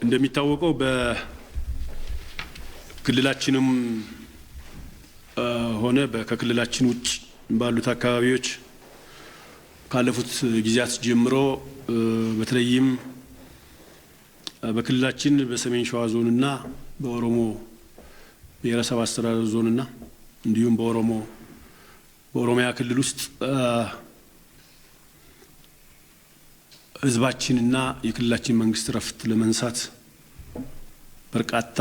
እንደሚታወቀው በክልላችንም ሆነ ከክልላችን ውጭ ባሉት አካባቢዎች ካለፉት ጊዜያት ጀምሮ በተለይም በክልላችን በሰሜን ሸዋ ዞንና በኦሮሞ ብሔረሰብ አስተዳደር ዞንና እንዲሁም በኦሮሚያ ክልል ውስጥ ህዝባችንና የክልላችን መንግስት ረፍት ለመንሳት በርካታ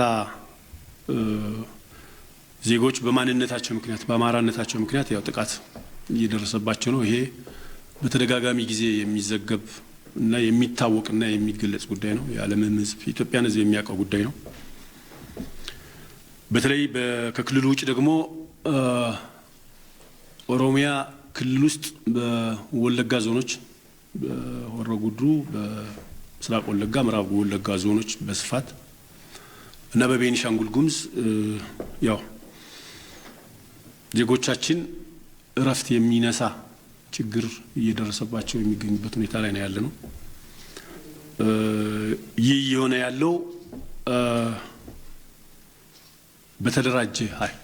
ዜጎች በማንነታቸው ምክንያት በአማራነታቸው ምክንያት ያው ጥቃት እየደረሰባቸው ነው። ይሄ በተደጋጋሚ ጊዜ የሚዘገብ እና የሚታወቅና የሚገለጽ ጉዳይ ነው። የዓለምም ህዝብ ኢትዮጵያን ህዝብ የሚያውቀው ጉዳይ ነው። በተለይ ከክልሉ ውጭ ደግሞ ኦሮሚያ ክልል ውስጥ በወለጋ ዞኖች በሆሮ ጉድሩ፣ በምስራቅ ወለጋ፣ ምዕራብ ወለጋ ዞኖች በስፋት እና በቤኒሻንጉል ጉሙዝ ያው ዜጎቻችን እረፍት የሚነሳ ችግር እየደረሰባቸው የሚገኙበት ሁኔታ ላይ ነው ያለነው። ይህ የሆነ ያለው በተደራጀ ኃይል፣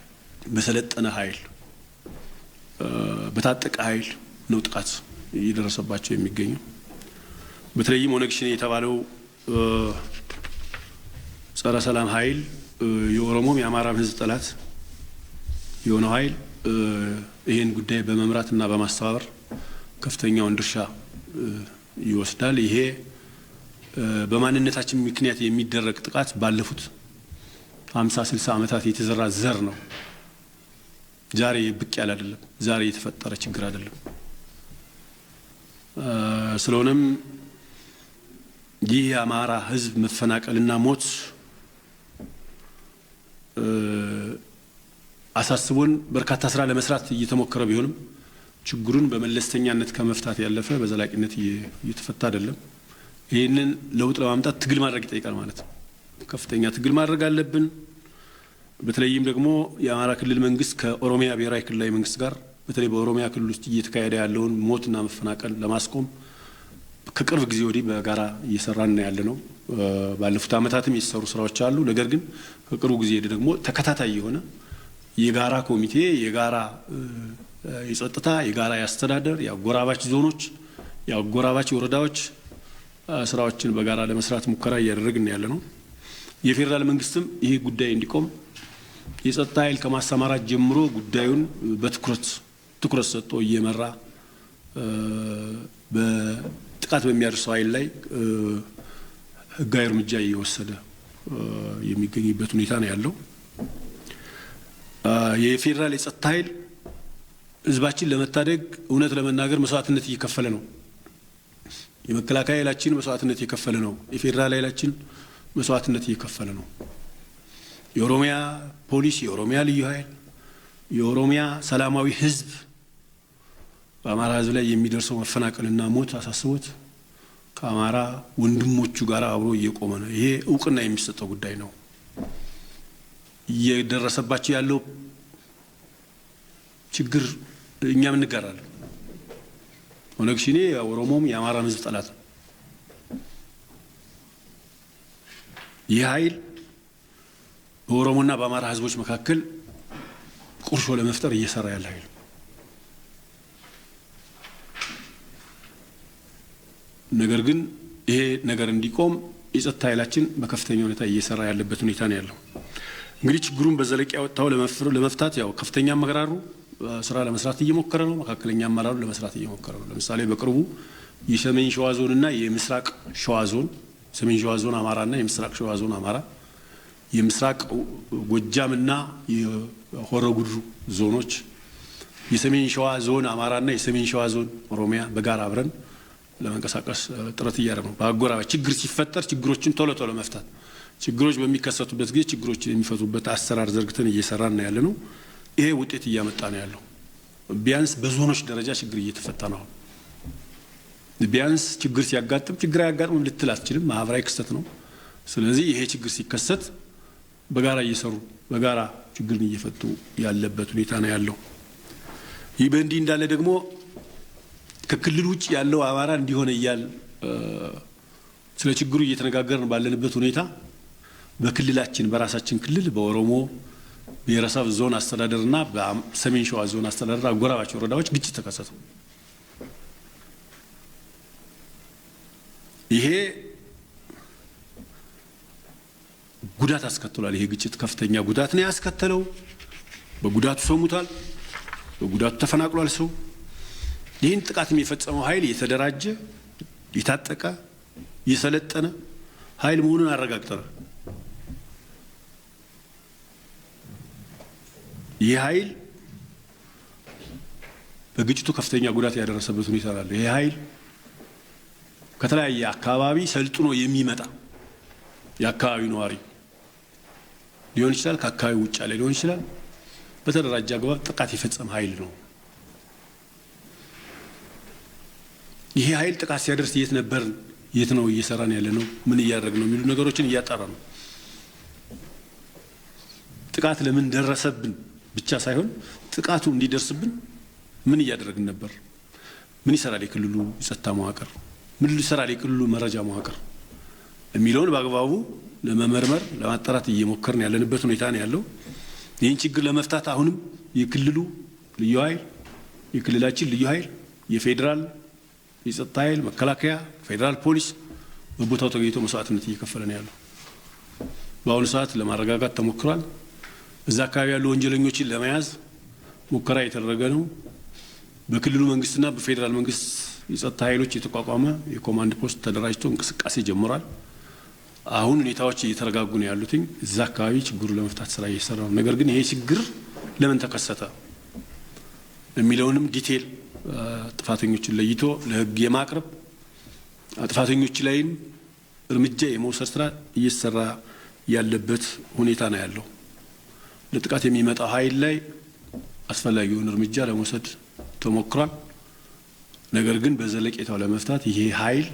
በሰለጠነ ኃይል፣ በታጠቀ ኃይል ነው ጥቃት እየደረሰባቸው የሚገኘው። በተለይም ኦነግ ሸኔ የተባለው ጸረ ሰላም ኃይል የኦሮሞም የአማራም ህዝብ ጠላት የሆነው ኃይል ይህን ጉዳይ በመምራትና በማስተባበር ከፍተኛውን ድርሻ ይወስዳል። ይሄ በማንነታችን ምክንያት የሚደረግ ጥቃት ባለፉት 50-60 ዓመታት የተዘራ ዘር ነው። ዛሬ ብቅ ያለ አይደለም። ዛሬ የተፈጠረ ችግር አይደለም። ስለሆነም ይህ የአማራ ህዝብ መፈናቀልና ሞት አሳስቦን በርካታ ስራ ለመስራት እየተሞከረ ቢሆንም ችግሩን በመለስተኛነት ከመፍታት ያለፈ በዘላቂነት እየተፈታ አይደለም። ይህንን ለውጥ ለማምጣት ትግል ማድረግ ይጠይቃል ማለት ነው። ከፍተኛ ትግል ማድረግ አለብን። በተለይም ደግሞ የአማራ ክልል መንግስት ከኦሮሚያ ብሔራዊ ክልላዊ መንግስት ጋር በተለይ በኦሮሚያ ክልል ውስጥ እየተካሄደ ያለውን ሞትና መፈናቀል ለማስቆም ከቅርብ ጊዜ ወዲህ በጋራ እየሰራን ያለነው። ባለፉት ዓመታትም የተሰሩ ስራዎች አሉ። ነገር ግን ከቅርቡ ጊዜ ደግሞ ተከታታይ የሆነ የጋራ ኮሚቴ፣ የጋራ የጸጥታ፣ የጋራ የአስተዳደር፣ የአጎራባች ዞኖች፣ የአጎራባች ወረዳዎች ስራዎችን በጋራ ለመስራት ሙከራ እያደረግን ያለነው። የፌዴራል መንግስትም ይሄ ጉዳይ እንዲቆም የጸጥታ ኃይል ከማሰማራት ጀምሮ ጉዳዩን በትኩረት ሰጥቶ እየመራ በጥቃት በሚያደርሰው ኃይል ላይ ህጋዊ እርምጃ እየወሰደ የሚገኝበት ሁኔታ ነው ያለው። የፌዴራል የጸጥታ ኃይል ህዝባችን ለመታደግ እውነት ለመናገር መስዋዕትነት እየከፈለ ነው። የመከላከያ ኃይላችን መስዋዕትነት እየከፈለ ነው። የፌዴራል ኃይላችን መስዋዕትነት እየከፈለ ነው። የኦሮሚያ ፖሊስ፣ የኦሮሚያ ልዩ ኃይል፣ የኦሮሚያ ሰላማዊ ህዝብ በአማራ ህዝብ ላይ የሚደርሰው መፈናቀልና ሞት አሳስቦት ከአማራ ወንድሞቹ ጋር አብሮ እየቆመ ነው። ይሄ እውቅና የሚሰጠው ጉዳይ ነው። እየደረሰባቸው ያለው ችግር እኛም እንጋራለን። ኦነግ ሸኔ የኦሮሞም የአማራም ህዝብ ጠላት ነው። ይህ ኃይል በኦሮሞና በአማራ ህዝቦች መካከል ቁርሾ ለመፍጠር እየሰራ ያለ ኃይል። ነገር ግን ይሄ ነገር እንዲቆም የጸጥታ ኃይላችን በከፍተኛ ሁኔታ እየሰራ ያለበት ሁኔታ ነው ያለው። እንግዲህ ችግሩን በዘለቂያ ወጣው ለመፍታት ያው ከፍተኛ አመራሩ ስራ ለመስራት እየሞከረ ነው። መካከለኛ አመራሩ ለመስራት እየሞከረ ነው። ለምሳሌ በቅርቡ የሰሜን ሸዋ ዞንና የምስራቅ ሸዋ ዞን፣ ሰሜን ሸዋ ዞን አማራና የምስራቅ ሸዋ ዞን አማራ፣ የምስራቅ ጎጃምና የሆሮ ጉድሩ ዞኖች፣ የሰሜን ሸዋ ዞን አማራና የሰሜን ሸዋ ዞን ኦሮሚያ በጋራ አብረን ለመንቀሳቀስ ጥረት እያደረግን ነው። በአጎራባች ችግር ሲፈጠር ችግሮችን ቶሎ መፍታት፣ ችግሮች በሚከሰቱበት ጊዜ ችግሮችን የሚፈቱበት አሰራር ዘርግተን እየሰራን ነው ያለነው። ይሄ ውጤት እያመጣ ነው ያለው። ቢያንስ በዞኖች ደረጃ ችግር እየተፈታ ነው። ቢያንስ ችግር ሲያጋጥም ችግር አያጋጥም ልትል አትችልም። ማህበራዊ ክስተት ነው። ስለዚህ ይሄ ችግር ሲከሰት በጋራ እየሰሩ በጋራ ችግርን እየፈቱ ያለበት ሁኔታ ነው ያለው። ይህ በእንዲህ እንዳለ ደግሞ ከክልል ውጭ ያለው አማራ እንዲሆነ እያል ስለ ችግሩ እየተነጋገርን ባለንበት ሁኔታ በክልላችን በራሳችን ክልል በኦሮሞ ብሔረሰብ ዞን አስተዳደርና በሰሜን ሸዋ ዞን አስተዳደር አጎራባች ወረዳዎች ግጭት ተከሰተ። ይሄ ጉዳት አስከትሏል። ይሄ ግጭት ከፍተኛ ጉዳት ነው ያስከተለው። በጉዳቱ ሰው ሞቷል፣ በጉዳቱ ተፈናቅሏል ሰው። ይህን ጥቃት የሚፈጸመው ኃይል የተደራጀ የታጠቀ የሰለጠነ ኃይል መሆኑን አረጋግጠናል። ይህ ኃይል በግጭቱ ከፍተኛ ጉዳት ያደረሰበት ሁኔታ አለ። ይህ ኃይል ከተለያየ አካባቢ ሰልጥኖ የሚመጣ የአካባቢው ነዋሪ ሊሆን ይችላል፣ ከአካባቢው ውጭ ያለ ሊሆን ይችላል። በተደራጀ አግባብ ጥቃት የፈጸመ ኃይል ነው። ይሄ ኃይል ጥቃት ሲያደርስ የት ነበር፣ የት ነው እየሰራን ያለ ነው፣ ምን እያደረግን ነው የሚሉ ነገሮችን እያጣራ ነው። ጥቃት ለምን ደረሰብን ብቻ ሳይሆን ጥቃቱ እንዲደርስብን ምን እያደረግን ነበር፣ ምን ይሰራል የክልሉ ጸጥታ መዋቅር፣ ምን ይሰራል የክልሉ መረጃ መዋቅር የሚለውን በአግባቡ ለመመርመር ለማጣራት እየሞከርን ያለንበት ሁኔታ ነው ያለው። ይህን ችግር ለመፍታት አሁንም የክልሉ ልዩ ኃይል፣ የክልላችን ልዩ ኃይል፣ የፌዴራል የጸጥታ ኃይል፣ መከላከያ፣ ፌዴራል ፖሊስ በቦታው ተገኝቶ መስዋዕትነት እየከፈለ ነው ያለው። በአሁኑ ሰዓት ለማረጋጋት ተሞክሯል። እዛ አካባቢ ያሉ ወንጀለኞችን ለመያዝ ሙከራ የተደረገ ነው። በክልሉ መንግስትና በፌዴራል መንግስት የጸጥታ ኃይሎች የተቋቋመ የኮማንድ ፖስት ተደራጅቶ እንቅስቃሴ ጀምሯል። አሁን ሁኔታዎች እየተረጋጉ ነው ያሉትኝ። እዛ አካባቢ ችግሩ ለመፍታት ስራ እየሰራ ነው። ነገር ግን ይሄ ችግር ለምን ተከሰተ የሚለውንም ዲቴል ጥፋተኞችን ለይቶ ለህግ የማቅረብ ጥፋተኞች ላይም እርምጃ የመውሰድ ስራ እየሰራ ያለበት ሁኔታ ነው ያለው። ለጥቃት የሚመጣው ኃይል ላይ አስፈላጊውን እርምጃ ለመውሰድ ተሞክሯል። ነገር ግን በዘለቄታው ለመፍታት ይሄ ኃይል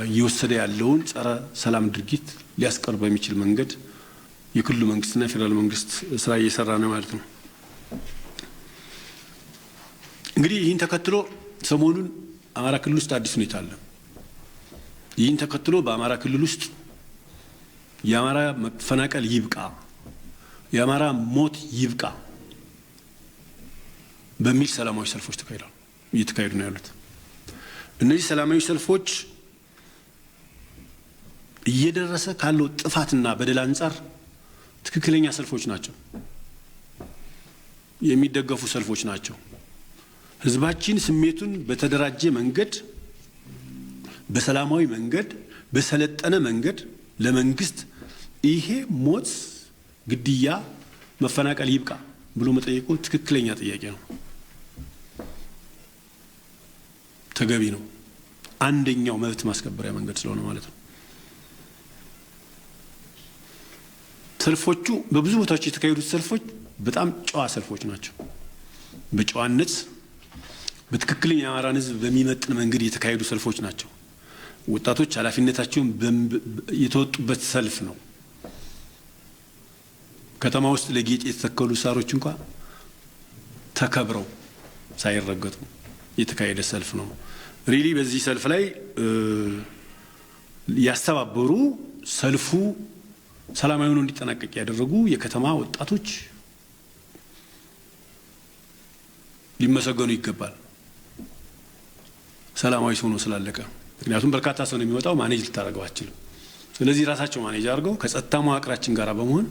እየወሰደ ያለውን ጸረ ሰላም ድርጊት ሊያስቀር በሚችል መንገድ የክልሉ መንግስትና የፌዴራል መንግስት ስራ እየሰራ ነው ማለት ነው። እንግዲህ ይህን ተከትሎ ሰሞኑን አማራ ክልል ውስጥ አዲስ ሁኔታ አለ። ይህን ተከትሎ በአማራ ክልል ውስጥ የአማራ መፈናቀል ይብቃ፣ የአማራ ሞት ይብቃ በሚል ሰላማዊ ሰልፎች እየተካሄዱ ነው ያሉት። እነዚህ ሰላማዊ ሰልፎች እየደረሰ ካለው ጥፋትና በደል አንጻር ትክክለኛ ሰልፎች ናቸው፣ የሚደገፉ ሰልፎች ናቸው። ህዝባችን ስሜቱን በተደራጀ መንገድ፣ በሰላማዊ መንገድ፣ በሰለጠነ መንገድ ለመንግስት ይሄ ሞት፣ ግድያ፣ መፈናቀል ይብቃ ብሎ መጠየቁ ትክክለኛ ጥያቄ ነው፣ ተገቢ ነው። አንደኛው መብት ማስከበሪያ መንገድ ስለሆነ ማለት ነው። ሰልፎቹ በብዙ ቦታዎች የተካሄዱት ሰልፎች በጣም ጨዋ ሰልፎች ናቸው። በጨዋነት በትክክለኛ የአማራን ህዝብ በሚመጥን መንገድ የተካሄዱ ሰልፎች ናቸው። ወጣቶች ኃላፊነታቸውን የተወጡበት ሰልፍ ነው። ከተማ ውስጥ ለጌጥ የተተከሉ ሳሮች እንኳን ተከብረው ሳይረገጡ የተካሄደ ሰልፍ ነው። ሪሊ በዚህ ሰልፍ ላይ ያስተባበሩ ሰልፉ ሰላማዊ ሆኖ እንዲጠናቀቅ ያደረጉ የከተማ ወጣቶች ሊመሰገኑ ይገባል። ሰላማዊ ሆኖ ስላለቀ። ምክንያቱም በርካታ ሰው ነው የሚወጣው፣ ማኔጅ ልታደርገው አትችልም። ስለዚህ ራሳቸው ማኔጅ አድርገው ከጸጥታ መዋቅራችን ጋር በመሆን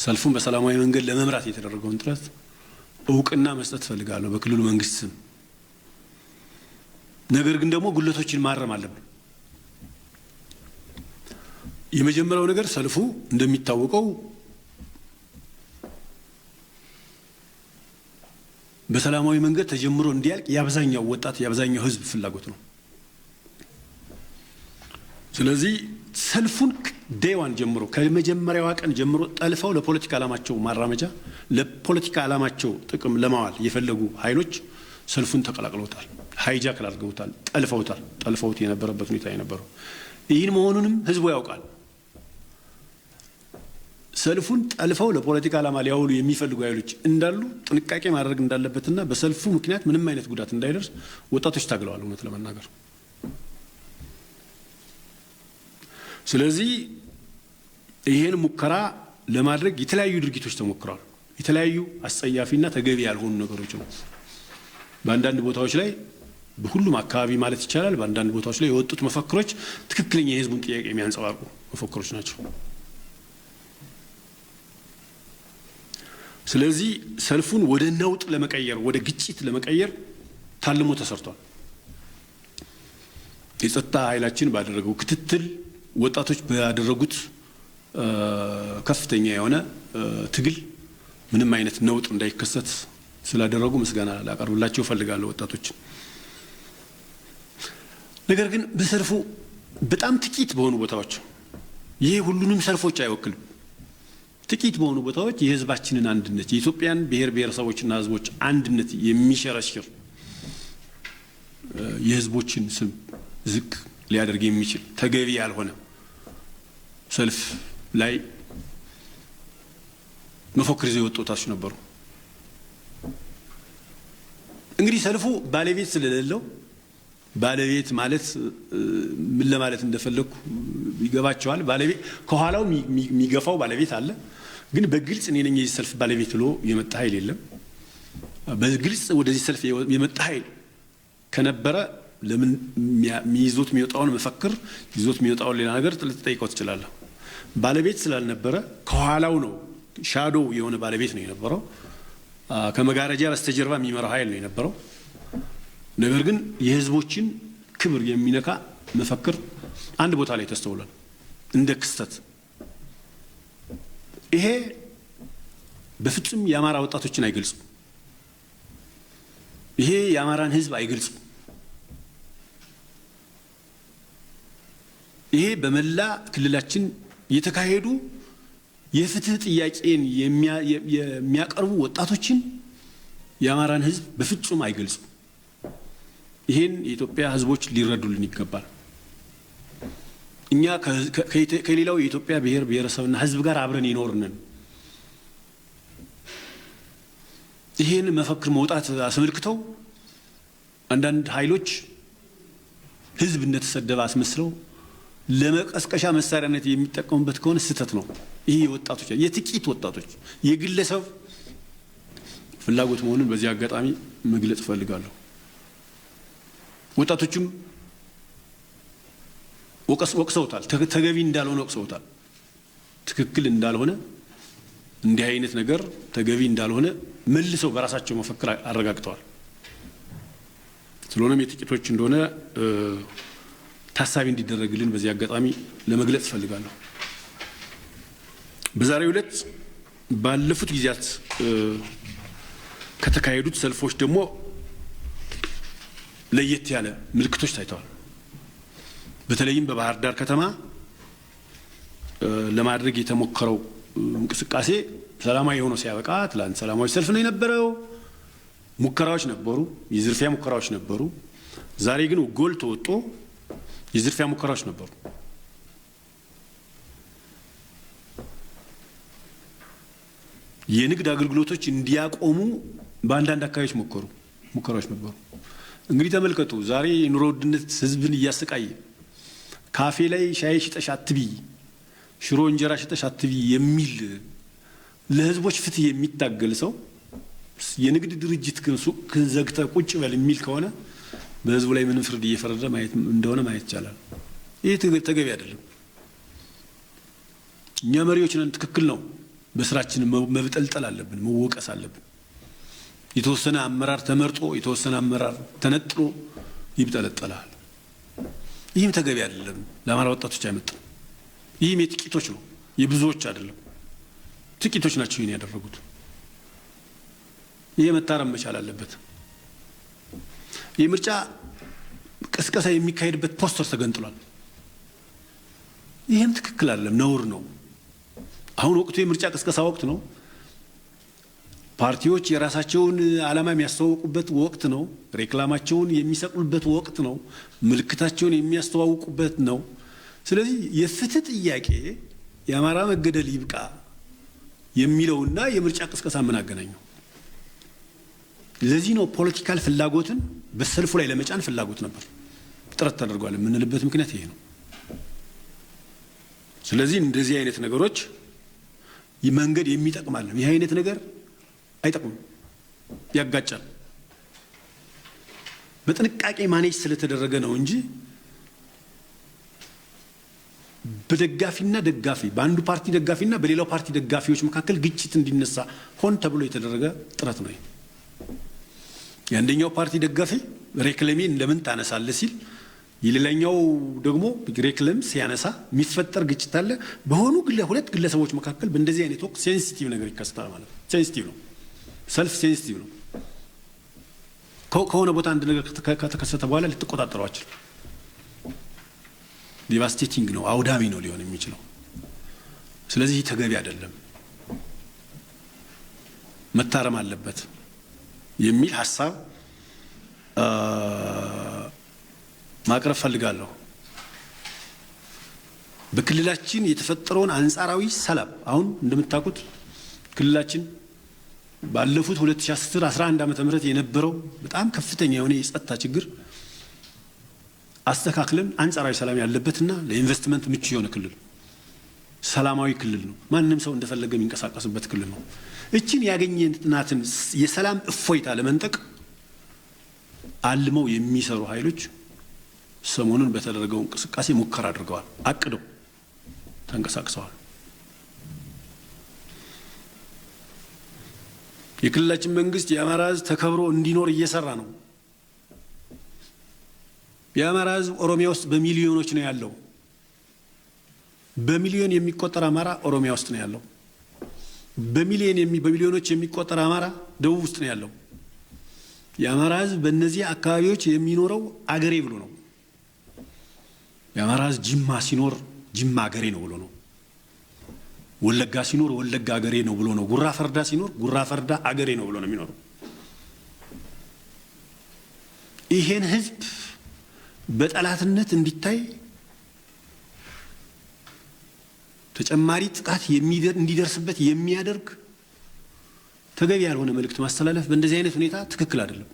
ሰልፉን በሰላማዊ መንገድ ለመምራት የተደረገውን ጥረት እውቅና መስጠት ፈልጋለሁ በክልሉ መንግስት ስም። ነገር ግን ደግሞ ጉለቶችን ማረም አለብን። የመጀመሪያው ነገር ሰልፉ እንደሚታወቀው በሰላማዊ መንገድ ተጀምሮ እንዲያልቅ የአብዛኛው ወጣት የአብዛኛው ህዝብ ፍላጎት ነው። ስለዚህ ሰልፉን ዴዋን ጀምሮ ከመጀመሪያው ቀን ጀምሮ ጠልፈው ለፖለቲካ ዓላማቸው ማራመጃ ለፖለቲካ ዓላማቸው ጥቅም ለማዋል የፈለጉ ኃይሎች ሰልፉን ተቀላቅለውታል፣ ሃይጃክ አድርገውታል፣ ጠልፈውት የነበረበት ሁኔታ የነበረው ይህን መሆኑንም ህዝቡ ያውቃል። ሰልፉን ጠልፈው ለፖለቲካ ዓላማ ሊያውሉ የሚፈልጉ ኃይሎች እንዳሉ ጥንቃቄ ማድረግ እንዳለበትና በሰልፉ ምክንያት ምንም አይነት ጉዳት እንዳይደርስ ወጣቶች ታግለዋል። እውነት ለመናገር ስለዚህ ይሄን ሙከራ ለማድረግ የተለያዩ ድርጊቶች ተሞክረዋል። የተለያዩ አስጸያፊና ተገቢ ያልሆኑ ነገሮች ነው። በአንዳንድ ቦታዎች ላይ በሁሉም አካባቢ ማለት ይቻላል በአንዳንድ ቦታዎች ላይ የወጡት መፈክሮች ትክክለኛ የህዝቡን ጥያቄ የሚያንጸባርቁ መፈክሮች ናቸው። ስለዚህ ሰልፉን ወደ ነውጥ ለመቀየር ወደ ግጭት ለመቀየር ታልሞ ተሰርቷል። የጸጥታ ኃይላችን ባደረገው ክትትል ወጣቶች ባደረጉት ከፍተኛ የሆነ ትግል ምንም አይነት ነውጥ እንዳይከሰት ስላደረጉ ምስጋና ላቀርብላቸው ፈልጋለሁ ወጣቶች። ነገር ግን በሰልፉ በጣም ጥቂት በሆኑ ቦታዎች ይሄ ሁሉንም ሰልፎች አይወክልም። ጥቂት በሆኑ ቦታዎች የህዝባችንን አንድነት የኢትዮጵያን ብሔር ብሔረሰቦችና ህዝቦች አንድነት የሚሸረሽር የህዝቦችን ስም ዝቅ ሊያደርግ የሚችል ተገቢ ያልሆነ ሰልፍ ላይ መፈክር ይዘው የወጡ ወጣቶች ነበሩ። እንግዲህ ሰልፉ ባለቤት ስለሌለው ባለቤት ማለት ምን ለማለት እንደፈለኩ ይገባቸዋል። ባለቤት ከኋላው የሚገፋው ባለቤት አለ። ግን በግልጽ እኔ ነኝ የዚህ ሰልፍ ባለቤት ብሎ የመጣ ኃይል የለም። በግልጽ ወደዚህ ሰልፍ የመጣ ኃይል ከነበረ ለምን ይዞት የሚወጣውን መፈክር ይዞት የሚወጣውን ሌላ ነገር ልትጠይቀው ትችላለህ። ባለቤት ስላልነበረ ከኋላው ነው ሻዶው የሆነ ባለቤት ነው የነበረው። ከመጋረጃ በስተጀርባ የሚመራው ኃይል ነው የነበረው። ነገር ግን የህዝቦችን ክብር የሚነካ መፈክር አንድ ቦታ ላይ ተስተውሏል እንደ ክስተት። ይሄ በፍጹም የአማራ ወጣቶችን አይገልጽም። ይሄ የአማራን ህዝብ አይገልጽም። ይሄ በመላ ክልላችን የተካሄዱ የፍትህ ጥያቄን የሚያቀርቡ ወጣቶችን የአማራን ህዝብ በፍጹም አይገልጽም። ይሄን የኢትዮጵያ ህዝቦች ሊረዱልን ይገባል። እኛ ከሌላው የኢትዮጵያ ብሔር ብሔረሰብና ህዝብ ጋር አብረን ይኖርነን። ይሄን መፈክር መውጣት አስመልክተው አንዳንድ ኃይሎች ህዝብ እንደተሰደበ አስመስለው ለመቀስቀሻ መሳሪያነት የሚጠቀሙበት ከሆነ ስህተት ነው። ይሄ ወጣቶች የጥቂት ወጣቶች የግለሰብ ፍላጎት መሆኑን በዚህ አጋጣሚ መግለጽ ፈልጋለሁ። ወጣቶቹም ወቅሰውታል። ተገቢ እንዳልሆነ ወቅሰውታል። ትክክል እንዳልሆነ እንዲህ አይነት ነገር ተገቢ እንዳልሆነ መልሰው በራሳቸው መፈክር አረጋግጠዋል። ስለሆነም የጥቂቶች እንደሆነ ታሳቢ እንዲደረግልን በዚህ አጋጣሚ ለመግለጽ ፈልጋለሁ። በዛሬው ዕለት ባለፉት ጊዜያት ከተካሄዱት ሰልፎች ደግሞ ለየት ያለ ምልክቶች ታይተዋል። በተለይም በባህር ዳር ከተማ ለማድረግ የተሞከረው እንቅስቃሴ ሰላማዊ ሆኖ ሲያበቃ ትላንት ሰላማዊ ሰልፍ ነው የነበረው። ሙከራዎች ነበሩ፣ የዝርፊያ ሙከራዎች ነበሩ። ዛሬ ግን ጎልቶ ወጥቶ የዝርፊያ ሙከራዎች ነበሩ። የንግድ አገልግሎቶች እንዲያቆሙ በአንዳንድ አካባቢዎች ሙከራዎች ነበሩ። እንግዲህ ተመልከቱ፣ ዛሬ የኑሮ ውድነት ህዝብን እያሰቃየ ካፌ ላይ ሻይ ሽጠሽ አትቢ፣ ሽሮ እንጀራ ሽጠሽ አትቢ የሚል ለህዝቦች ፍትህ የሚታገል ሰው የንግድ ድርጅት ሱቅ ዘግተህ ቁጭ በል የሚል ከሆነ በህዝቡ ላይ ምንም ፍርድ እየፈረደ እንደሆነ ማየት ይቻላል። ይሄ ተገቢ አይደለም። እኛ መሪዎች ነን፣ ትክክል ነው። በስራችን መብጠልጠል አለብን፣ መወቀስ አለብን። የተወሰነ አመራር ተመርጦ የተወሰነ አመራር ተነጥሎ ይብጠለጠላል። ይህም ተገቢ አይደለም። ለአማራ ወጣቶች አይመጣም። ይህም የጥቂቶች ነው፣ የብዙዎች አይደለም። ጥቂቶች ናቸው ይህን ያደረጉት። ይሄ መታረም መቻል አለበት። የምርጫ ቅስቀሳ የሚካሄድበት ፖስተር ተገንጥሏል። ይህም ትክክል አይደለም፣ ነውር ነው። አሁን ወቅቱ የምርጫ ቅስቀሳ ወቅት ነው። ፓርቲዎች የራሳቸውን ዓላማ የሚያስተዋውቁበት ወቅት ነው። ሬክላማቸውን የሚሰቅሉበት ወቅት ነው። ምልክታቸውን የሚያስተዋውቁበት ነው። ስለዚህ የፍትህ ጥያቄ የአማራ መገደል ይብቃ የሚለውና የምርጫ ቅስቀሳ ምን አገናኘው? ለዚህ ነው ፖለቲካል ፍላጎትን በሰልፉ ላይ ለመጫን ፍላጎት ነበር ጥረት ተደርጓል የምንልበት ምክንያት ይሄ ነው። ስለዚህ እንደዚህ አይነት ነገሮች መንገድ የሚጠቅማል ነው። ይሄ አይነት ነገር አይጠቅምም፣ ያጋጫል። በጥንቃቄ ማኔጅ ስለተደረገ ነው እንጂ በደጋፊና ደጋፊ በአንዱ ፓርቲ ደጋፊና በሌላው ፓርቲ ደጋፊዎች መካከል ግጭት እንዲነሳ ሆን ተብሎ የተደረገ ጥረት ነው። የአንደኛው ፓርቲ ደጋፊ ሬክለሜን ለምን ታነሳለህ ሲል የሌላኛው ደግሞ ሬክለም ሲያነሳ የሚፈጠር ግጭት አለ። በሆኑ ሁለት ግለሰቦች መካከል በእንደዚህ አይነት ወቅት ሴንሲቲቭ ነገር ይከሰታል ማለት ነው። ሴንሲቲቭ ነው፣ ሰልፍ ሴንሲቲቭ ነው። ከሆነ ቦታ አንድ ነገር ከተከሰተ በኋላ ልትቆጣጠረው አትችልም። ዲቫስቴቲንግ ነው፣ አውዳሚ ነው ሊሆን የሚችለው። ስለዚህ ተገቢ አይደለም፣ መታረም አለበት የሚል ሐሳብ ማቅረብ ፈልጋለሁ። በክልላችን የተፈጠረውን አንጻራዊ ሰላም አሁን እንደምታውቁት ክልላችን ባለፉት 2010-11 ዓመተ ምህረት የነበረው በጣም ከፍተኛ የሆነ የጸጥታ ችግር አስተካክለን አንጻራዊ ሰላም ያለበትና ለኢንቨስትመንት ምቹ የሆነ ክልል፣ ሰላማዊ ክልል ነው። ማንም ሰው እንደፈለገ የሚንቀሳቀስበት ክልል ነው። እቺን ያገኘናትን የሰላም እፎይታ ለመንጠቅ አልመው የሚሰሩ ኃይሎች ሰሞኑን በተደረገው እንቅስቃሴ ሙከራ አድርገዋል፣ አቅደው ተንቀሳቅሰዋል። የክልላችን መንግስት የአማራ ሕዝብ ተከብሮ እንዲኖር እየሰራ ነው። የአማራ ሕዝብ ኦሮሚያ ውስጥ በሚሊዮኖች ነው ያለው። በሚሊዮን የሚቆጠር አማራ ኦሮሚያ ውስጥ ነው ያለው። በሚሊዮኖች የሚቆጠር አማራ ደቡብ ውስጥ ነው ያለው። የአማራ ሕዝብ በእነዚህ አካባቢዎች የሚኖረው አገሬ ብሎ ነው። የአማራ ሕዝብ ጅማ ሲኖር ጅማ አገሬ ነው ብሎ ነው። ወለጋ ሲኖር ወለጋ አገሬ ነው ብሎ ነው። ጉራ ፈርዳ ሲኖር ጉራ ፈርዳ አገሬ ነው ብሎ ነው የሚኖረው። ይሄን ሕዝብ በጠላትነት እንዲታይ ተጨማሪ ጥቃት እንዲደርስበት የሚያደርግ ተገቢ ያልሆነ መልእክት ማስተላለፍ በእንደዚህ አይነት ሁኔታ ትክክል አይደለም።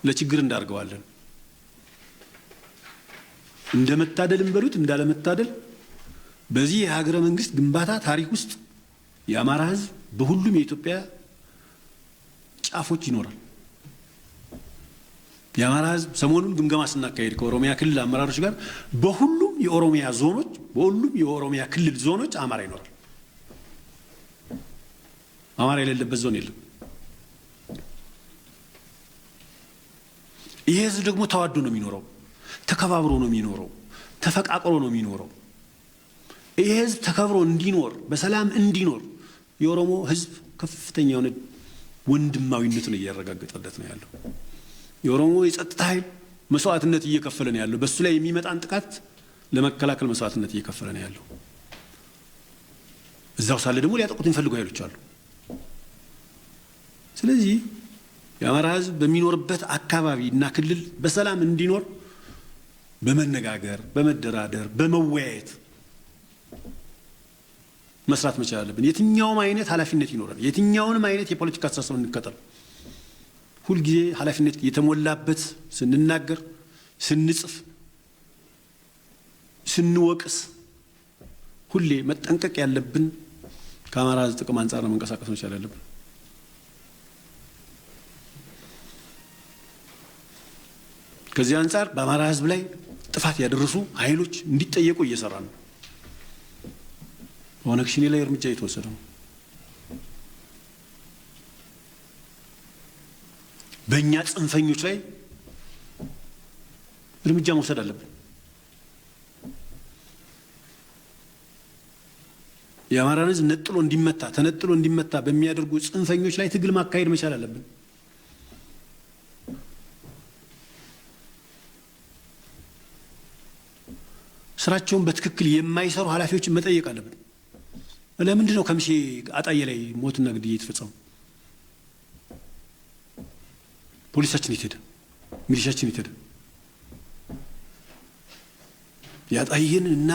ለችግር እንዳርገዋለን። እንደመታደልም በሉት እንዳለመታደል በዚህ የሀገረ መንግስት ግንባታ ታሪክ ውስጥ የአማራ ሕዝብ በሁሉም የኢትዮጵያ ጫፎች ይኖራል። የአማራ ሕዝብ ሰሞኑን ግምገማ ስናካሄድ ከኦሮሚያ ክልል አመራሮች ጋር በሁሉም የኦሮሚያ ዞኖች በሁሉም የኦሮሚያ ክልል ዞኖች አማራ ይኖራል። አማራ የሌለበት ዞን የለም። ይሄ ሕዝብ ደግሞ ተዋዶ ነው የሚኖረው፣ ተከባብሮ ነው የሚኖረው፣ ተፈቃቅሮ ነው የሚኖረው። ይሄ ሕዝብ ተከብሮ እንዲኖር በሰላም እንዲኖር የኦሮሞ ሕዝብ ከፍተኛ የሆነ ወንድማዊነትን እያረጋገጠለት ነው ያለው። የኦሮሞ የጸጥታ ኃይል መስዋዕትነት እየከፈለ ነው ያለው። በሱ ላይ የሚመጣን ጥቃት ለመከላከል መስዋዕትነት እየከፈለ ነው ያለው። እዛው ሳለ ደግሞ ሊያጠቁት የሚፈልጉ ኃይሎች አሉ። ስለዚህ የአማራ ሕዝብ በሚኖርበት አካባቢ እና ክልል በሰላም እንዲኖር በመነጋገር በመደራደር በመወያየት መስራት መቻል አለብን። የትኛውም አይነት ኃላፊነት ይኖራል። የትኛውንም አይነት የፖለቲካ አስተሳሰብ እንከተል። ሁልጊዜ ኃላፊነት የተሞላበት ስንናገር፣ ስንጽፍ፣ ስንወቅስ ሁሌ መጠንቀቅ ያለብን ከአማራ ሕዝብ ጥቅም አንጻር ነው መንቀሳቀስ መቻል ያለብን። ከዚህ አንጻር በአማራ ሕዝብ ላይ ጥፋት ያደረሱ ኃይሎች እንዲጠየቁ እየሰራ ነው። ኦነግ ሸኔ ላይ እርምጃ እየተወሰደ ነው። በእኛ ጽንፈኞች ላይ እርምጃ መውሰድ አለብን። የአማራን ሕዝብ ነጥሎ እንዲመታ ተነጥሎ እንዲመታ በሚያደርጉ ጽንፈኞች ላይ ትግል ማካሄድ መቻል አለብን። ስራቸውን በትክክል የማይሰሩ ኃላፊዎችን መጠየቅ አለብን። ለምንድን ነው ከምሴ አጣዬ ላይ ሞትና ግድያ የተፈጸመው? ፖሊሳችን የት ሄደ? ሚሊሻችን የት ሄደ? የአጣዬን እና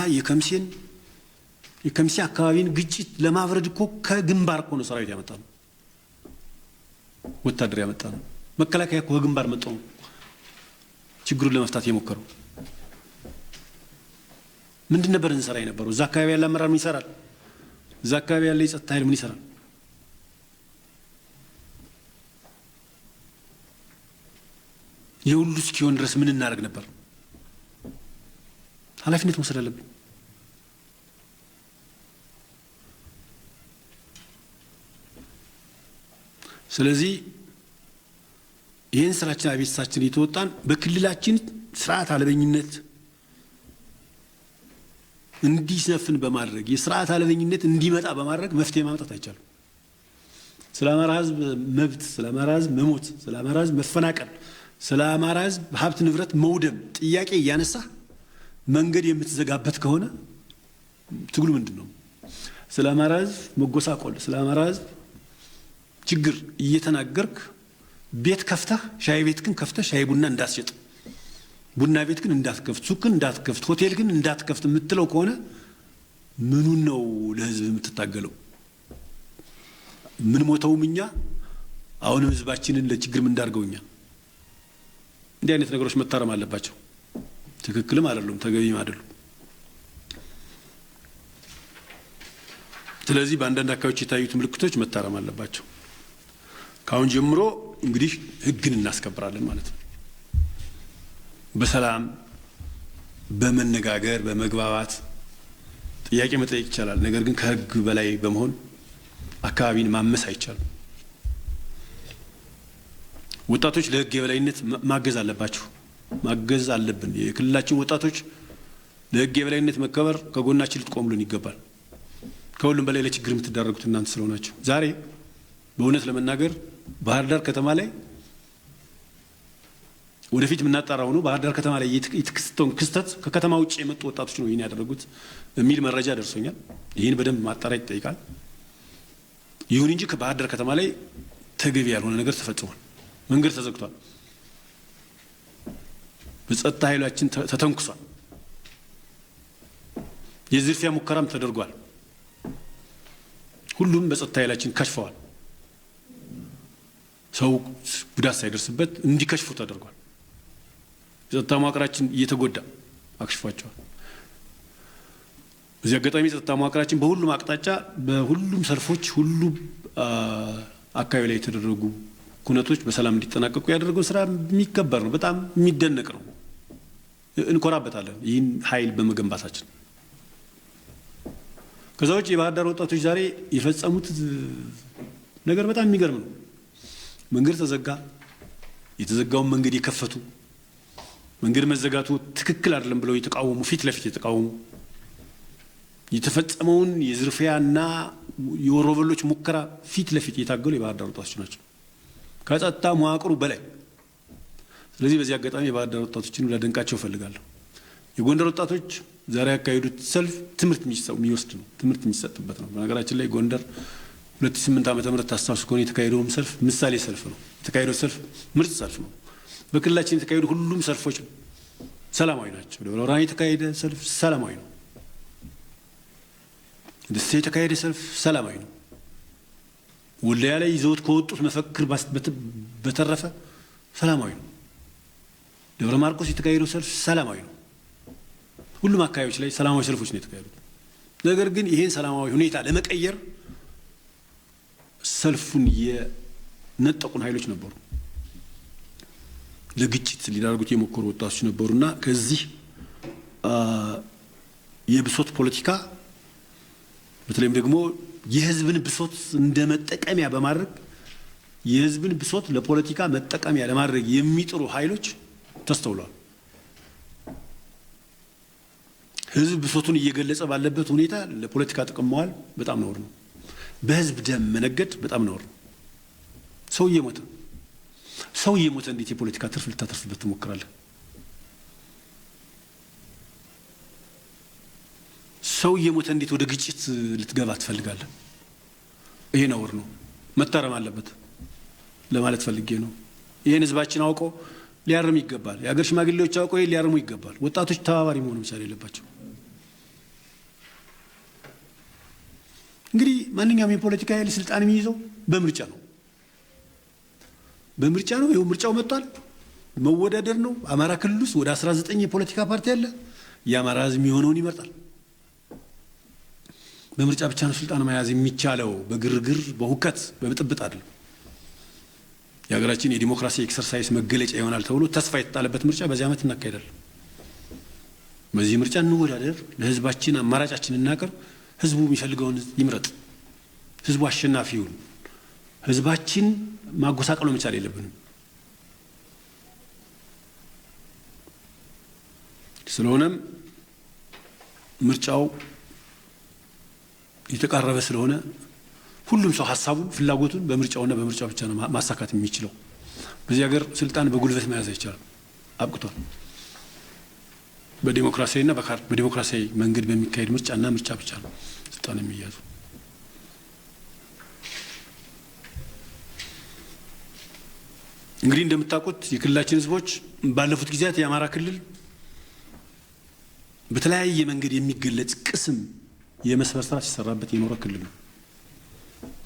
የከምሴ አካባቢን ግጭት ለማብረድ እኮ ከግንባር እኮ ነው ሰራዊት ያመጣ ነው፣ ወታደር ያመጣ ነው። መከላከያ እኮ ከግንባር መጣው ችግሩን ለመፍታት የሞከረው። ምንድን ነበር እንሰራ የነበረው? እዛ አካባቢ ያለ አመራር ምን ይሰራል? እዛ አካባቢ ያለ የጸጥታ ኃይል ምን ይሰራል? የሁሉ እስኪሆን ድረስ ምን እናደርግ ነበር? ኃላፊነት መውሰድ አለብን። ስለዚህ ይህን ስራችን አቤቱታችን የተወጣን በክልላችን ስርዓት አልበኝነት እንዲሰፍን በማድረግ የስርዓት አልበኝነት እንዲመጣ በማድረግ መፍትሄ ማምጣት አይቻልም። ስለ አማራ ህዝብ መብት፣ ስለ አማራ ህዝብ መሞት፣ ስለ አማራ ህዝብ መፈናቀል፣ ስለ አማራ ህዝብ ሀብት ንብረት መውደም ጥያቄ እያነሳ መንገድ የምትዘጋበት ከሆነ ትግሉ ምንድን ነው? ስለ አማራ ህዝብ መጎሳቆል፣ ስለ አማራ ህዝብ ችግር እየተናገርክ ቤት ከፍተህ ሻይ ቤትክን ከፍተህ ሻይ ቡና እንዳትሸጥ፣ ቡና ቤትክን እንዳትከፍት፣ ሱቅን እንዳትከፍት፣ ሆቴልክን እንዳትከፍት የምትለው ከሆነ ምኑን ነው ለህዝብ የምትታገለው? ምን ሞተውም እኛ አሁንም ህዝባችንን ለችግር ምን እንዳርገውኛ? እንዲህ አይነት ነገሮች መታረም አለባቸው። ትክክልም አይደሉም፣ ተገቢም አይደሉም። ስለዚህ በአንዳንድ አካባቢዎች የታዩት ምልክቶች መታረም አለባቸው። ካሁን ጀምሮ እንግዲህ ህግን እናስከብራለን ማለት ነው። በሰላም በመነጋገር በመግባባት ጥያቄ መጠየቅ ይቻላል። ነገር ግን ከህግ በላይ በመሆን አካባቢን ማመስ አይቻልም። ወጣቶች ለህግ የበላይነት ማገዝ አለባቸው፣ ማገዝ አለብን። የክልላችን ወጣቶች ለህግ የበላይነት መከበር ከጎናችን ልትቆሙልን ይገባል። ከሁሉም በላይ ለችግር የምትዳረጉት እናንተ ስለሆናችሁ ዛሬ በእውነት ለመናገር ባህር ዳር ከተማ ላይ ወደፊት የምናጣራው ነው። ባህር ዳር ከተማ ላይ የተከሰተውን ክስተት ከከተማ ውጭ የመጡ ወጣቶች ነው ይህን ያደረጉት የሚል መረጃ ደርሶኛል። ይህን በደንብ ማጣራት ይጠይቃል። ይሁን እንጂ ከባህር ዳር ከተማ ላይ ተገቢ ያልሆነ ነገር ተፈጽሟል። መንገድ ተዘግቷል። በጸጥታ ኃይላችን ተተንኩሷል። የዝርፊያ ሙከራም ተደርጓል። ሁሉም በጸጥታ ኃይላችን ከሽፈዋል። ሰው ጉዳት ሳይደርስበት እንዲከሽፉ ተደርጓል። የጸጥታ መዋቅራችን እየተጎዳ አክሽፏቸዋል። በዚህ አጋጣሚ የጸጥታ መዋቅራችን በሁሉም አቅጣጫ በሁሉም ሰልፎች ሁሉም አካባቢ ላይ የተደረጉ ኩነቶች በሰላም እንዲጠናቀቁ ያደረገው ስራ የሚከበር ነው። በጣም የሚደነቅ ነው። እንኮራበታለን ይህን ኃይል በመገንባታችን። ከዛ ውጭ የባህር ዳር ወጣቶች ዛሬ የፈጸሙት ነገር በጣም የሚገርም ነው። መንገድ ተዘጋ። የተዘጋውን መንገድ የከፈቱ መንገድ መዘጋቱ ትክክል አይደለም ብለው የተቃወሙ ፊት ለፊት የተቃወሙ የተፈጸመውን የዝርፊያና የወሮበሎች ሙከራ ፊት ለፊት የታገሉ የባህር ዳር ወጣቶች ናቸው ከጸጥታ መዋቅሩ በላይ። ስለዚህ በዚህ አጋጣሚ የባህር ዳር ወጣቶችን ላደንቃቸው እፈልጋለሁ። የጎንደር ወጣቶች ዛሬ ያካሄዱት ሰልፍ ትምህርት የሚወስድ ነው፣ ትምህርት የሚሰጥበት ነው። በነገራችን ላይ ጎንደር 2008 ዓመተ ምህረት ታስታውሱ ከሆነ የተካሄደው ሰልፍ ምሳሌ ሰልፍ ነው። የተካሄደው ሰልፍ ምርጥ ሰልፍ ነው። በክልላችን የተካሄዱ ሁሉም ሰልፎች ሰላማዊ ናቸው። ደብረ ብርሃን የተካሄደ ሰልፍ ሰላማዊ ነው። ደሴ የተካሄደ ሰልፍ ሰላማዊ ነው። ወልዲያ ላይ ይዘውት ከወጡት መፈክር በተረፈ ሰላማዊ ነው። ደብረ ማርቆስ የተካሄደው ሰልፍ ሰላማዊ ነው። ሁሉም አካባቢዎች ላይ ሰላማዊ ሰልፎች ነው የተካሄዱት። ነገር ግን ይሄን ሰላማዊ ሁኔታ ለመቀየር ሰልፉን የነጠቁን ኃይሎች ነበሩ። ለግጭት ሊዳርጉት የሞከሩ ወጣቶች ነበሩና ከዚህ የብሶት ፖለቲካ በተለይም ደግሞ የህዝብን ብሶት እንደ መጠቀሚያ በማድረግ የህዝብን ብሶት ለፖለቲካ መጠቀሚያ ለማድረግ የሚጥሩ ኃይሎች ተስተውለዋል። ህዝብ ብሶቱን እየገለጸ ባለበት ሁኔታ ለፖለቲካ ጥቅም መዋል በጣም ነውር ነው። በህዝብ ደም መነገድ በጣም ነውር ነው። ሰው እየሞተ እንዴት የፖለቲካ ትርፍ ልታተርፍበት ትሞክራለህ? ሰው እየሞተ እንዴት ወደ ግጭት ልትገባ ትፈልጋለህ? ይሄ ነውር ነው፣ መታረም አለበት ለማለት ፈልጌ ነው። ይሄን ህዝባችን አውቆ ሊያርም ይገባል። የሀገር ሽማግሌዎች አውቆ ሊያርሙ ይገባል። ወጣቶች ተባባሪ መሆን መቻል የለባቸው። እንግዲህ ማንኛውም የፖለቲካ ኃይል ስልጣን የሚይዘው በምርጫ ነው። ይኸው ምርጫው መጥቷል። መወዳደር ነው። አማራ ክልል ውስጥ ወደ 19 የፖለቲካ ፓርቲ አለ። የአማራ ህዝብ የሚሆነውን ይመርጣል። በምርጫ ብቻ ነው ስልጣን መያዝ የሚቻለው፣ በግርግር በሁከት በብጥብጥ አይደለም። የሀገራችን የዲሞክራሲ ኤክሰርሳይዝ መገለጫ ይሆናል ተብሎ ተስፋ የተጣለበት ምርጫ በዚህ ዓመት እናካሄዳለን። በዚህ ምርጫ እንወዳደር፣ ለህዝባችን አማራጫችን እናቀርብ፣ ህዝቡ የሚፈልገውን ይምረጥ፣ ህዝቡ አሸናፊ ይሁን። ህዝባችን ማጎሳቀል መቻል የለብንም። ስለሆነም ምርጫው የተቃረበ ስለሆነ ሁሉም ሰው ሀሳቡን ፍላጎቱን በምርጫውና በምርጫው ብቻ ነው ማሳካት የሚችለው። በዚህ ሀገር ስልጣን በጉልበት መያዝ አይቻልም፣ አብቅቷል። በዲሞክራሲያዊና በዲሞክራሲያዊ መንገድ በሚካሄድ ምርጫና ምርጫ ብቻ ነው ስልጣን የሚያዙ። እንግዲህ እንደምታውቁት የክልላችን ህዝቦች ባለፉት ጊዜያት የአማራ ክልል በተለያየ መንገድ የሚገለጽ ቅስም የመስበር ስራ ሲሰራበት የኖረ ክልል ነው።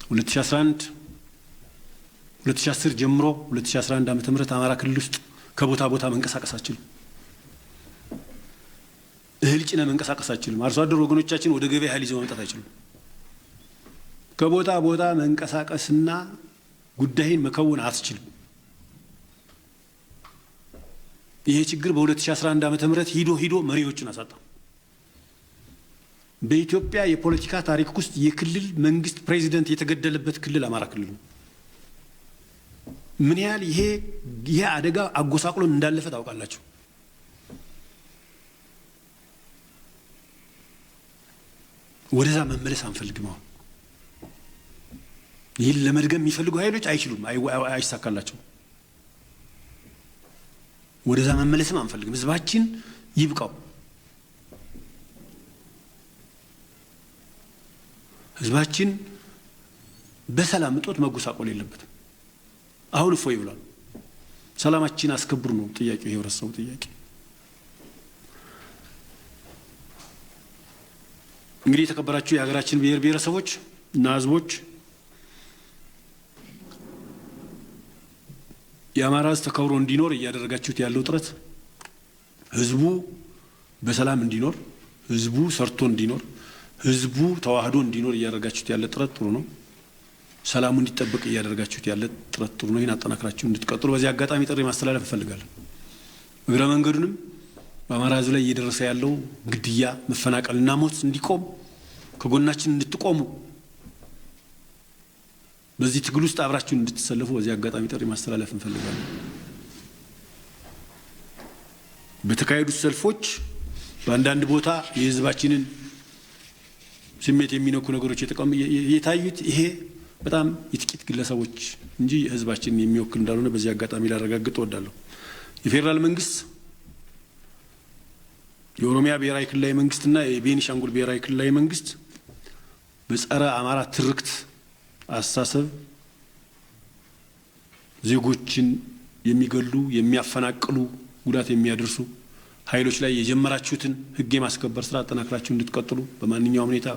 2011 2010 ጀምሮ 2011 ዓመተ ምህረት አማራ ክልል ውስጥ ከቦታ ቦታ መንቀሳቀስ አትችልም። እህል ጭነህ መንቀሳቀስ አትችልም። አርሶ አደር ወገኖቻችን ወደ ገበያ እህል ይዘው መምጣት አይችሉም። ከቦታ ቦታ መንቀሳቀስና ጉዳይን መከወን አትችልም። ይሄ ችግር በ2011 ዓመተ ምህረት ሂዶ መሪዎችን አሳጣ። በኢትዮጵያ የፖለቲካ ታሪክ ውስጥ የክልል መንግስት ፕሬዚደንት የተገደለበት ክልል አማራ ክልል ነው። ምን ያህል ይሄ አደጋ አጎሳቅሎን እንዳለፈ ታውቃላችሁ። ወደዛ መመለስ አንፈልግም። አሁን ይህን ለመድገም የሚፈልጉ ኃይሎች አይችሉም፣ አይሳካላቸው። ወደዛ መመለስም አንፈልግም። ህዝባችን ይብቃው። ህዝባችን በሰላም እጦት መጎሳቆል የለበትም። አሁን እፎይ ብሏል። ሰላማችን አስከብሩ ነው ጥያቄው፣ የህብረተሰቡ ጥያቄ። እንግዲህ የተከበራችሁ የሀገራችን ብሔር ብሔረሰቦች እና ህዝቦች የአማራ ህዝብ ተከብሮ እንዲኖር እያደረጋችሁት ያለው ጥረት ህዝቡ በሰላም እንዲኖር፣ ህዝቡ ሰርቶ እንዲኖር፣ ህዝቡ ተዋህዶ እንዲኖር እያደረጋችሁት ያለ ጥረት ጥሩ ነው። ሰላሙ እንዲጠበቅ እያደረጋችሁት ያለ ጥረት ጥሩ ነው። ይህን አጠናክራችሁ እንድትቀጥሉ በዚህ አጋጣሚ ጥሪ ማስተላለፍ እንፈልጋለን። እግረ መንገዱንም በአማራ ህዝብ ላይ እየደረሰ ያለው ግድያ፣ መፈናቀልና ሞት እንዲቆም ከጎናችን እንድትቆሙ፣ በዚህ ትግል ውስጥ አብራችሁ እንድትሰለፉ በዚህ አጋጣሚ ጥሪ ማስተላለፍ እንፈልጋለን። በተካሄዱት ሰልፎች በአንዳንድ ቦታ የህዝባችንን ስሜት የሚነኩ ነገሮች የታዩት ይሄ በጣም የጥቂት ግለሰቦች እንጂ ህዝባችንን የሚወክል እንዳልሆነ በዚህ አጋጣሚ ላረጋግጥ እወዳለሁ። የፌዴራል መንግስት፣ የኦሮሚያ ብሔራዊ ክልላዊ መንግስትና የቤኒሻንጉል ብሔራዊ ክልላዊ መንግስት በጸረ አማራ ትርክት አስተሳሰብ ዜጎችን የሚገሉ፣ የሚያፈናቅሉ፣ ጉዳት የሚያደርሱ ኃይሎች ላይ የጀመራችሁትን ህግ የማስከበር ስራ አጠናክራችሁ እንድትቀጥሉ በማንኛውም ሁኔታ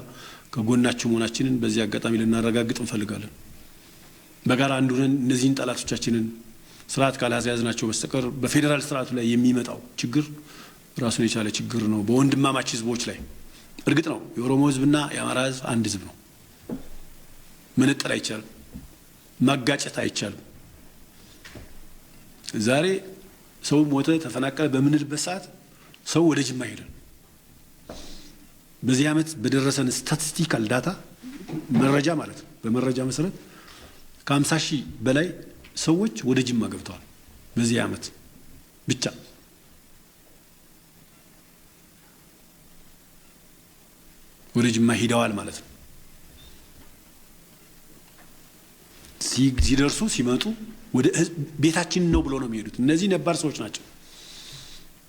ከጎናችሁ መሆናችንን በዚህ አጋጣሚ ልናረጋግጥ እንፈልጋለን። በጋራ አንድ ሆነን እነዚህን ጠላቶቻችንን ስርዓት ካላያዝናቸው በስተቀር በፌዴራል ስርዓቱ ላይ የሚመጣው ችግር ራሱን የቻለ ችግር ነው። በወንድማማች ህዝቦች ላይ እርግጥ ነው የኦሮሞ ህዝብና የአማራ ህዝብ አንድ ህዝብ ነው። መነጠል አይቻልም፣ ማጋጨት አይቻልም። ዛሬ ሰው ሞተ፣ ተፈናቀለ በምንልበት ሰዓት ሰው ወደ ጅማ ይሄዳል። በዚህ ዓመት በደረሰን ስታቲስቲካል ዳታ መረጃ ማለት ነው፣ በመረጃ መሰረት ከ50 ሺህ በላይ ሰዎች ወደ ጅማ ገብተዋል። በዚህ ዓመት ብቻ ወደ ጅማ ሄደዋል ማለት ነው። ሲደርሱ ሲመጡ ወደ ቤታችን ነው ብሎ ነው የሚሄዱት። እነዚህ ነባር ሰዎች ናቸው፣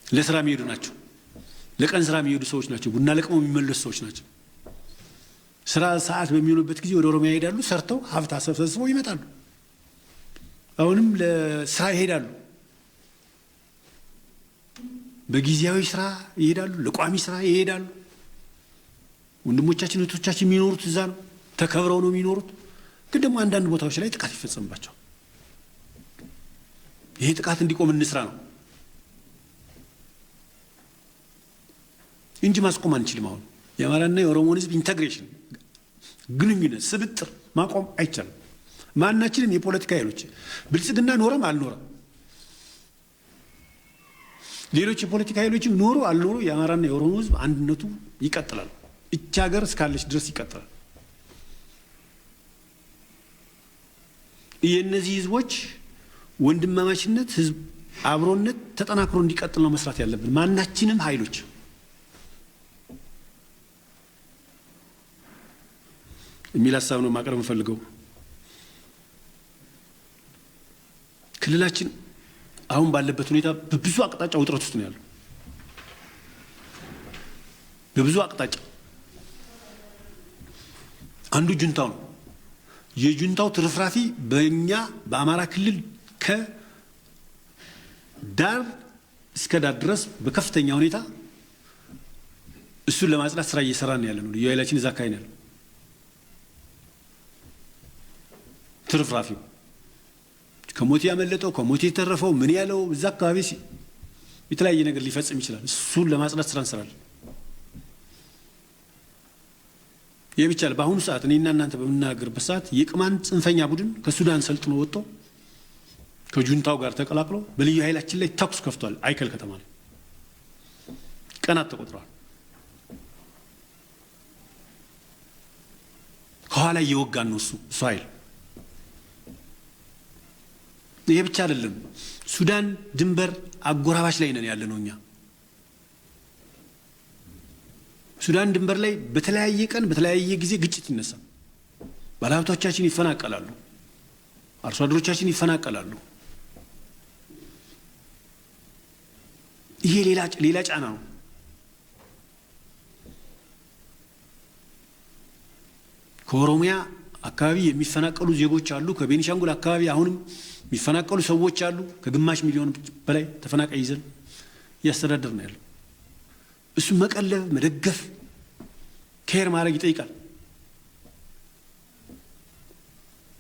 ለስራ የሚሄዱ ናቸው፣ ለቀን ስራ የሚሄዱ ሰዎች ናቸው፣ ቡና ለቅመው የሚመለሱ ሰዎች ናቸው። ስራ ሰዓት በሚሆኑበት ጊዜ ወደ ኦሮሚያ ይሄዳሉ፣ ሰርተው ሀብት አሰብስበው ይመጣሉ። አሁንም ለስራ ይሄዳሉ፣ በጊዜያዊ ስራ ይሄዳሉ፣ ለቋሚ ስራ ይሄዳሉ። ወንድሞቻችን እህቶቻችን የሚኖሩት እዛ ነው፣ ተከብረው ነው የሚኖሩት። ግን ደግሞ አንዳንድ ቦታዎች ላይ ጥቃት ይፈጸምባቸዋል። ይሄ ጥቃት እንዲቆም እንስራ ነው። እንጂ ማስቆም አንችልም። አሁን የአማራና የኦሮሞን ህዝብ ኢንተግሬሽን ግንኙነት ስብጥር ማቆም አይቻልም። ማናችንም የፖለቲካ ኃይሎች ብልጽግና ኖረም አልኖረም ሌሎች የፖለቲካ ኃይሎችም ኖሩ አልኖሩ የአማራና የኦሮሞ ህዝብ አንድነቱ ይቀጥላል። እቺ ሀገር እስካለች ድረስ ይቀጥላል። የእነዚህ ህዝቦች ወንድማማችነት ህዝብ አብሮነት ተጠናክሮ እንዲቀጥል ነው መስራት ያለብን ማናችንም ኃይሎች። የሚል ሀሳብ ነው ማቅረብ የምፈልገው። ክልላችን አሁን ባለበት ሁኔታ በብዙ አቅጣጫ ውጥረት ውስጥ ነው ያለው። በብዙ አቅጣጫ አንዱ ጁንታው ነው። የጁንታው ትርፍራፊ በእኛ በአማራ ክልል ከዳር እስከ ዳር ድረስ በከፍተኛ ሁኔታ እሱን ለማጽዳት ስራ እየሰራን ያለ ነው። የኃይላችን እዛ አካባቢ ነው ያለው። ትርፍራፊው ከሞት ያመለጠው ከሞት የተረፈው ምን ያለው እዛ አካባቢ የተለያየ ነገር ሊፈጽም ይችላል። እሱን ለማጽዳት ስራ እንሰራለን። ይህ ብቻ አይደለም። በአሁኑ ሰዓት እኔና እናንተ በምናገርበት ሰዓት የቅማንት ጽንፈኛ ቡድን ከሱዳን ሰልጥኖ ወጥቶ ከጁንታው ጋር ተቀላቅሎ በልዩ ኃይላችን ላይ ተኩስ ከፍቷል። አይከል ከተማ ላይ ቀናት ተቆጥረዋል። ከኋላ እየወጋን ነው እሱ ኃይል። ይሄ ብቻ አይደለም። ሱዳን ድንበር አጎራባች ላይ ነን ያለነው እኛ። ሱዳን ድንበር ላይ በተለያየ ቀን በተለያየ ጊዜ ግጭት ይነሳል። ባለሀብቶቻችን ይፈናቀላሉ፣ አርሶ አደሮቻችን ይፈናቀላሉ። ይሄ ሌላ ጫና ነው። ከኦሮሚያ አካባቢ የሚፈናቀሉ ዜጎች አሉ። ከቤኒሻንጉል አካባቢ አሁንም የሚፈናቀሉ ሰዎች አሉ። ከግማሽ ሚሊዮን በላይ ተፈናቃይ ይዘን እያስተዳደር ነው ያለው። እሱ መቀለብ መደገፍ ኬር ማድረግ ይጠይቃል።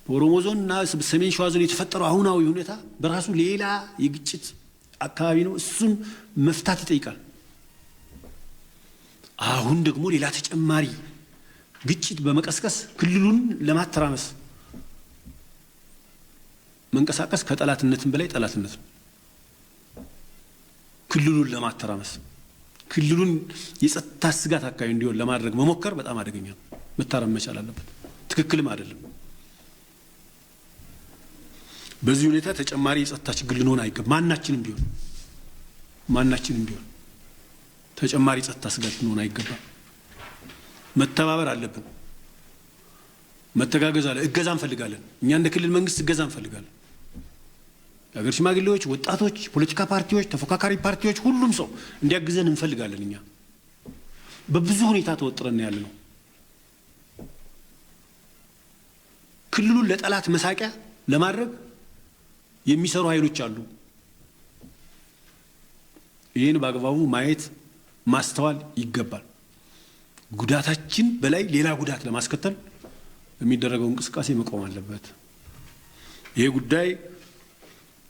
በኦሮሞ ዞን እና ሰሜን ሸዋ ዞን የተፈጠረው አሁናዊ ሁኔታ በራሱ ሌላ የግጭት አካባቢ ነው። እሱን መፍታት ይጠይቃል። አሁን ደግሞ ሌላ ተጨማሪ ግጭት በመቀስቀስ ክልሉን ለማተራመስ መንቀሳቀስ ከጠላትነትም በላይ ጠላትነት ነው። ክልሉን ለማተራመስ ክልሉን የጸጥታ ስጋት አካባቢ እንዲሆን ለማድረግ መሞከር በጣም አደገኛ ነው። መታረም መቻል አለበት። ትክክልም አይደለም። በዚህ ሁኔታ ተጨማሪ የጸጥታ ችግር ልንሆን አይገባም። ማናችንም ቢሆን ተጨማሪ የጸጥታ ስጋት ልንሆን አይገባም። መተባበር አለብን። መተጋገዝ አለ። እገዛ እንፈልጋለን። እኛ እንደ ክልል መንግስት እገዛ እንፈልጋለን። የሀገር ሽማግሌዎች፣ ወጣቶች፣ ፖለቲካ ፓርቲዎች፣ ተፎካካሪ ፓርቲዎች ሁሉም ሰው እንዲያግዘን እንፈልጋለን። እኛ በብዙ ሁኔታ ተወጥረን ያለ ነው። ክልሉን ለጠላት መሳቂያ ለማድረግ የሚሰሩ ኃይሎች አሉ። ይህን በአግባቡ ማየት ማስተዋል ይገባል። ጉዳታችን በላይ ሌላ ጉዳት ለማስከተል የሚደረገው እንቅስቃሴ መቆም አለበት። ይሄ ጉዳይ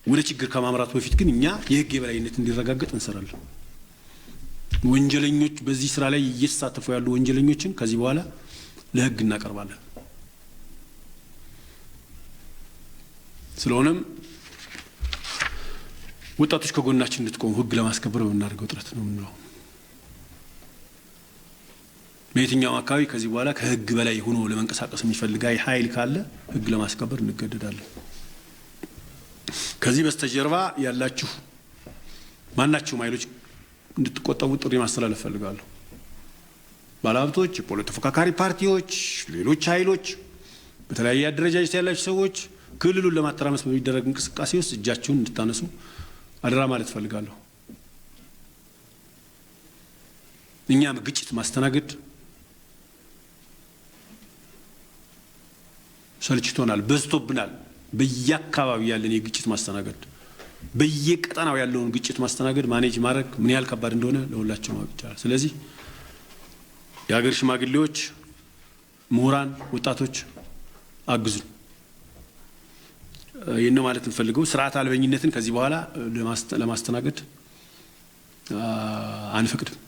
ወደ ችግር ከማምራቱ በፊት ግን እኛ የህግ የበላይነት እንዲረጋገጥ እንሰራለን። ወንጀለኞች በዚህ ስራ ላይ እየተሳተፉ ያሉ ወንጀለኞችን ከዚህ በኋላ ለህግ እናቀርባለን። ስለሆነም ወጣቶች ከጎናችን እንድትቆሙ ህግ ለማስከበር በምናደርገው ጥረት ነው የምንለው። በየትኛውም አካባቢ ከዚህ በኋላ ከህግ በላይ ሆኖ ለመንቀሳቀስ የሚፈልግ ኃይል ካለ ህግ ለማስከበር እንገደዳለን። ከዚህ በስተጀርባ ያላችሁ ማናችሁም ኃይሎች እንድትቆጠቡ ጥሪ ማስተላለፍ ፈልጋለሁ። ባለሀብቶች፣ የፖለቲካ ተፎካካሪ ፓርቲዎች፣ ሌሎች ኃይሎች፣ በተለያየ አደረጃጀት ያላችሁ ሰዎች ክልሉን ለማተራመስ በሚደረግ እንቅስቃሴ ውስጥ እጃችሁን እንድታነሱ አደራ ማለት ፈልጋለሁ። እኛም ግጭት ማስተናገድ ሰልችቶናል፣ በዝቶብናል። በየአካባቢው ያለን የግጭት ማስተናገድ በየቀጠናው ያለውን ግጭት ማስተናገድ ማኔጅ ማድረግ ምን ያህል ከባድ እንደሆነ ለሁላችን ማወቅ ይቻላል። ስለዚህ የሀገር ሽማግሌዎች፣ ምሁራን፣ ወጣቶች አግዙን። ይህን ማለት እንፈልገው ስርዓት አልበኝነትን ከዚህ በኋላ ለማስተናገድ አንፈቅድም።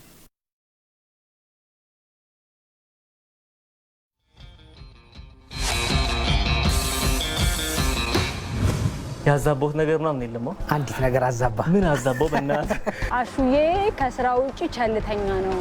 ያዛቦት ነገር ምናምን የለም አንዲት ነገር አዛባ ምን አዛባው በእናት አሹዬ ከስራ ውጪ ቸልተኛ ነው